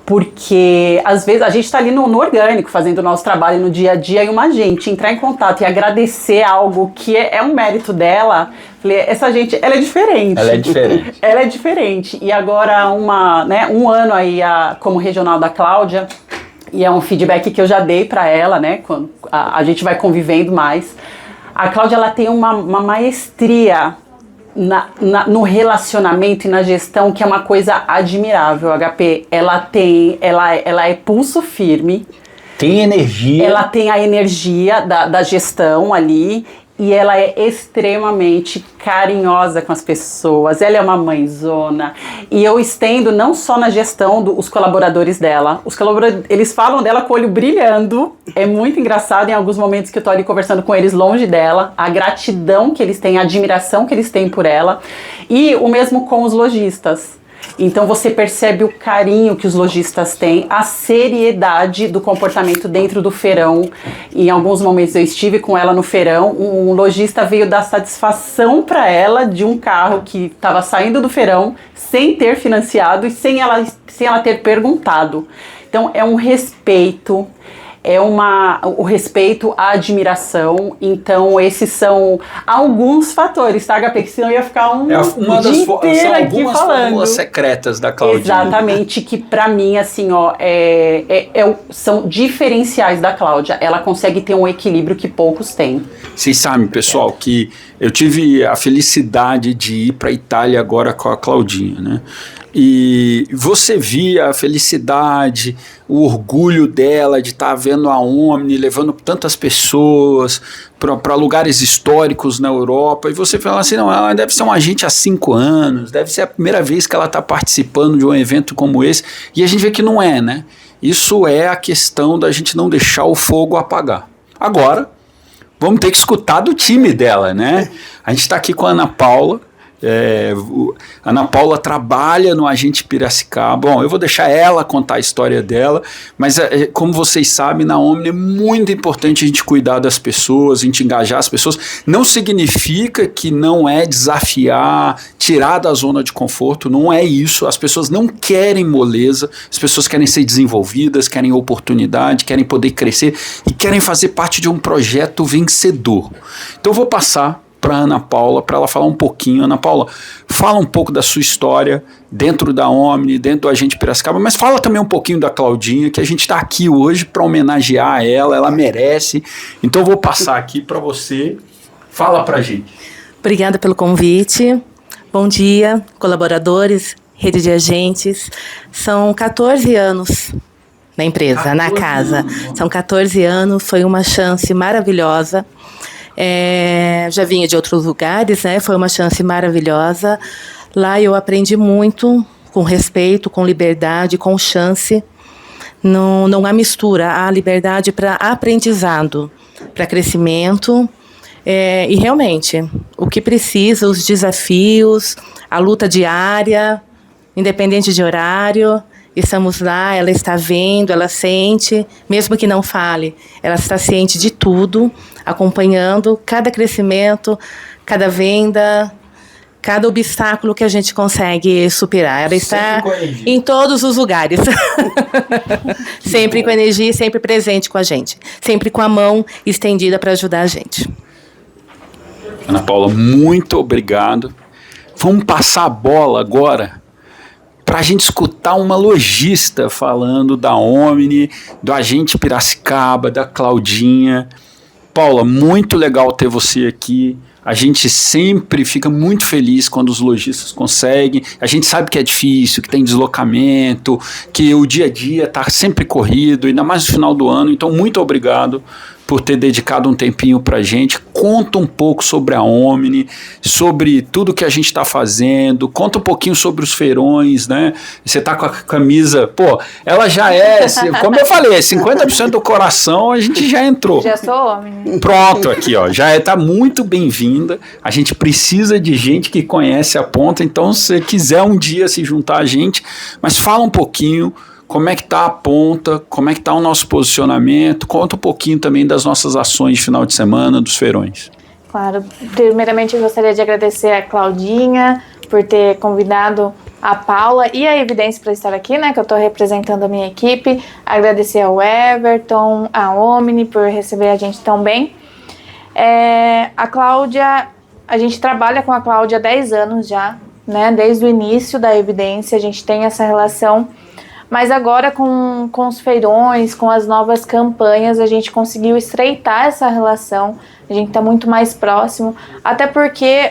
porque às vezes a gente está ali no orgânico fazendo o nosso trabalho no dia a dia e uma gente entrar em contato e agradecer algo que é um mérito dela. Falei, essa gente, ela é diferente. Ela é diferente. Ela é diferente. E agora um ano aí como regional da Cláudia. E é um feedback que eu já dei para ela, né, quando a gente vai convivendo mais. A Cláudia, ela tem uma maestria no relacionamento e na gestão, que é uma coisa admirável, HP. Ela é pulso firme. Tem energia. Ela tem a energia da gestão ali. E ela é extremamente carinhosa com as pessoas, ela é uma mãezona. E eu estendo não só na gestão dos colaboradores dela, eles falam dela com o olho brilhando, é muito engraçado em alguns momentos que eu tô ali conversando com eles longe dela, a gratidão que eles têm, a admiração que eles têm por ela, e o mesmo com os lojistas. Então você percebe o carinho que os lojistas têm, a seriedade do comportamento dentro do feirão. Em alguns momentos eu estive com ela no feirão, um lojista veio dar satisfação para ela de um carro que estava saindo do feirão sem ter financiado e sem ela ter perguntado. Então é um respeito, é o respeito, a admiração. Então, esses são alguns fatores, tá, HP? Que senão ia ficar um dia inteiro aqui algumas falando. fórmulas secretas da Claudinha. Exatamente, que pra mim, assim, ó, são diferenciais da Cláudia. Ela consegue ter um equilíbrio que poucos têm. Vocês sabem, pessoal, que eu tive a felicidade de ir para a Itália agora com a Claudinha, né? E você via a felicidade, o orgulho dela de estar vendo a Omni, levando tantas pessoas para lugares históricos na Europa, e você fala assim, não, ela deve ser um agente há 5 anos, deve ser a primeira vez que ela está participando de um evento como esse, e a gente vê que não é, né? Isso é a questão da gente não deixar o fogo apagar. Agora, vamos ter que escutar do time dela, né? A gente está aqui com a Ana Paula. A Ana Paula trabalha no Agente Piracicaba. Bom, eu vou deixar ela contar a história dela, mas como vocês sabem, na Omni é muito importante a gente cuidar das pessoas, a gente engajar as pessoas. Não significa que não é desafiar, tirar da zona de conforto, não é isso. As pessoas não querem moleza, as pessoas querem ser desenvolvidas, querem oportunidade, querem poder crescer e querem fazer parte de um projeto vencedor. Então eu vou passar para Ana Paula, para ela falar um pouquinho. Ana Paula, fala um pouco da sua história dentro da Omni, dentro do Agente Piracicaba, mas fala também um pouquinho da Claudinha, que a gente está aqui hoje para homenagear ela merece. Então eu vou passar aqui para você. Fala para a gente. Obrigada pelo convite. Bom dia, colaboradores, rede de agentes. São 14 anos na empresa, na casa. São 14 anos, foi uma chance maravilhosa. Já vinha de outros lugares, né? Foi uma chance maravilhosa. Lá eu aprendi muito, com respeito, com liberdade, com chance. Não há mistura, há liberdade para aprendizado, para crescimento. E realmente, o que precisa, os desafios, a luta diária, independente de horário. Estamos lá, ela está vendo, ela sente, mesmo que não fale, ela está ciente de tudo, acompanhando cada crescimento, cada venda, cada obstáculo que a gente consegue superar. Ela está em todos os lugares. Sempre com energia, sempre presente com a gente, sempre com a mão estendida para ajudar a gente. Ana Paula, muito obrigado. Vamos passar a bola agora para a gente escutar uma lojista falando da Omni, do Agente Piracicaba, da Claudinha. Paula, muito legal ter você aqui. A gente sempre fica muito feliz quando os lojistas conseguem. A gente sabe que é difícil, que tem deslocamento, que o dia a dia está sempre corrido, ainda mais no final do ano. Então, muito obrigado por ter dedicado um tempinho para a gente. Conta um pouco sobre a Omni, sobre tudo que a gente está fazendo, conta um pouquinho sobre os feirões, né? Você tá com a camisa, pô, ela já é, como eu falei, 50% do coração a gente já entrou. Já sou Omni. Pronto, aqui ó, já tá muito bem-vinda. A gente precisa de gente que conhece a ponta, então se você quiser um dia se juntar a gente, mas fala um pouquinho como é que está a ponta, como é que está o nosso posicionamento, conta um pouquinho também das nossas ações de final de semana, dos feirões. Claro, primeiramente eu gostaria de agradecer a Claudinha por ter convidado a Paula e a Evidência para estar aqui, né, que eu estou representando a minha equipe, agradecer ao Everton, a Omni por receber a gente tão bem. A Cláudia, a gente trabalha com a Cláudia há 10 anos já, né, desde o início da Evidência a gente tem essa relação. Mas agora com os feirões, com as novas campanhas, a gente conseguiu estreitar essa relação, a gente está muito mais próximo, até porque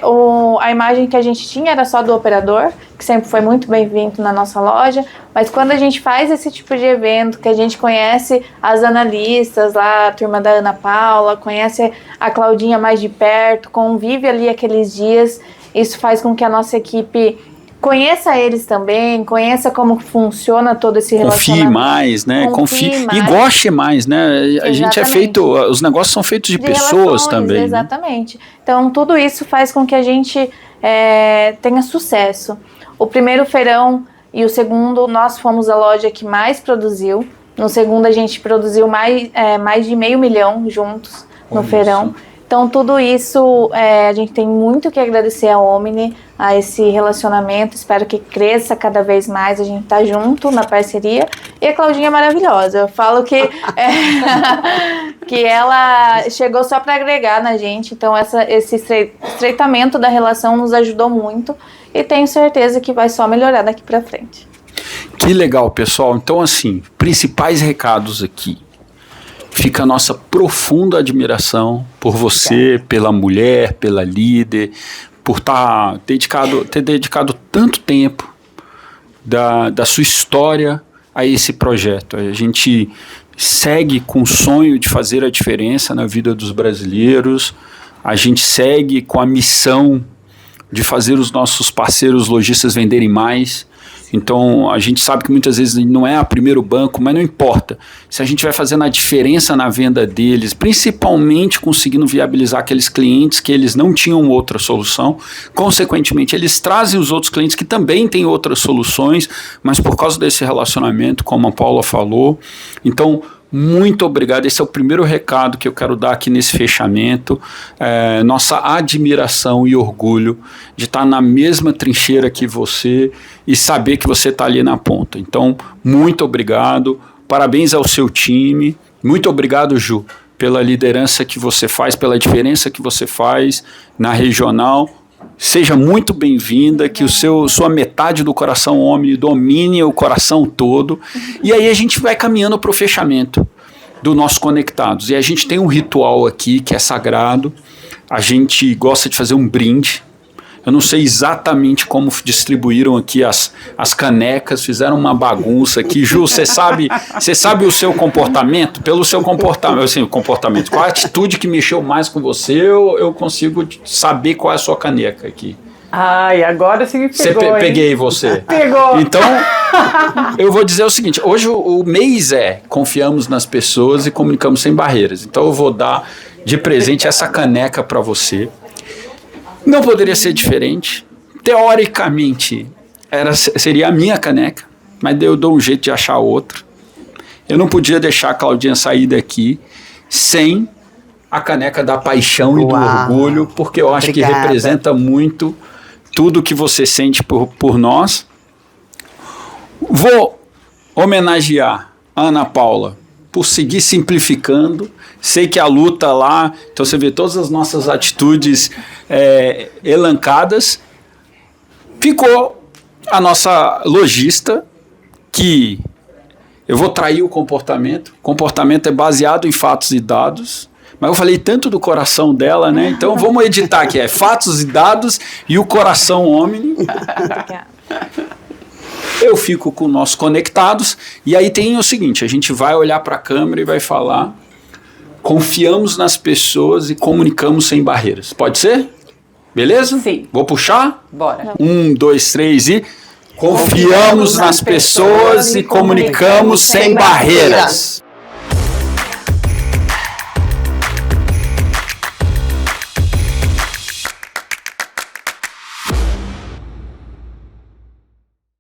a imagem que a gente tinha era só do operador, que sempre foi muito bem-vindo na nossa loja, mas quando a gente faz esse tipo de evento, que a gente conhece as analistas lá, a turma da Ana Paula, conhece a Claudinha mais de perto, convive ali aqueles dias, isso faz com que a nossa equipe conheça eles também, conheça como funciona todo esse relacionamento. Confie mais, né? Confie mais. E goste mais, né? A gente é feito, os negócios são feitos de pessoas também. Exatamente. Né? Então, tudo isso faz com que a gente tenha sucesso. O primeiro feirão e o segundo, nós fomos a loja que mais produziu. No segundo, a gente produziu mais de 500 mil juntos no feirão. Então, tudo isso, a gente tem muito que agradecer à Omni, a esse relacionamento, espero que cresça cada vez mais, a gente tá junto na parceria, E a Claudinha é maravilhosa. Eu falo que, que ela chegou só para agregar na gente. Então, esse estreitamento da relação nos ajudou muito. E tenho certeza que vai só melhorar daqui para frente. Que legal, pessoal. Então, assim, principais recados aqui. Fica a nossa profunda admiração por você, pela mulher, pela líder, por ter dedicado tanto tempo da sua história a esse projeto. A gente segue com o sonho de fazer a diferença na vida dos brasileiros, a gente segue com a missão de fazer os nossos parceiros lojistas venderem mais. Então, a gente sabe que muitas vezes não é o primeiro banco, mas não importa. Se a gente vai fazendo a diferença na venda deles, principalmente conseguindo viabilizar aqueles clientes que eles não tinham outra solução, consequentemente, eles trazem os outros clientes que também têm outras soluções, mas por causa desse relacionamento, como a Paula falou. Então, muito obrigado. Esse é o primeiro recado que eu quero dar aqui nesse fechamento. Nossa admiração e orgulho de estar na mesma trincheira que você e saber que você está ali na ponta. Então, muito obrigado. Parabéns ao seu time. Muito obrigado, Ju, pela liderança que você faz, pela diferença que você faz na regional. Seja muito bem-vinda, que sua metade do coração homem domine o coração todo. E aí a gente vai caminhando para o fechamento do nosso Conectados. E a gente tem um ritual aqui que é sagrado. A gente gosta de fazer um brinde. Eu não sei exatamente como distribuíram aqui as canecas, fizeram uma bagunça aqui. Ju, você sabe o seu comportamento? Pelo seu comportamento, assim, o comportamento, qual a atitude que mexeu mais com você, eu consigo saber qual é a sua caneca aqui. Ai, agora você me pegou, Peguei você. Pegou. Então, eu vou dizer o seguinte, hoje o mês confiamos nas pessoas e comunicamos sem barreiras. Então eu vou dar de presente essa caneca para você. Não poderia ser diferente. Teoricamente, seria a minha caneca, mas eu dou um jeito de achar outra. Eu não podia deixar a Claudinha sair daqui sem a caneca da paixão e do orgulho, porque eu acho que representa muito tudo que você sente por nós. Vou homenagear a Ana Paula por seguir simplificando. Sei que a luta lá, então você vê todas as nossas atitudes elencadas. Ficou a nossa lojista, que eu vou trair o comportamento. O comportamento é baseado em fatos e dados. Mas eu falei tanto do coração dela, né? Então vamos editar aqui, fatos e dados e o coração homem. Eu fico com o nosso Conectados. E aí tem o seguinte, a gente vai olhar para a câmera e vai falar: confiamos nas pessoas e comunicamos sem barreiras. Pode ser? Beleza? Sim. Vou puxar? Bora. 1, 2, 3 e... Confiamos nas pessoas e comunicamos sem barreiras.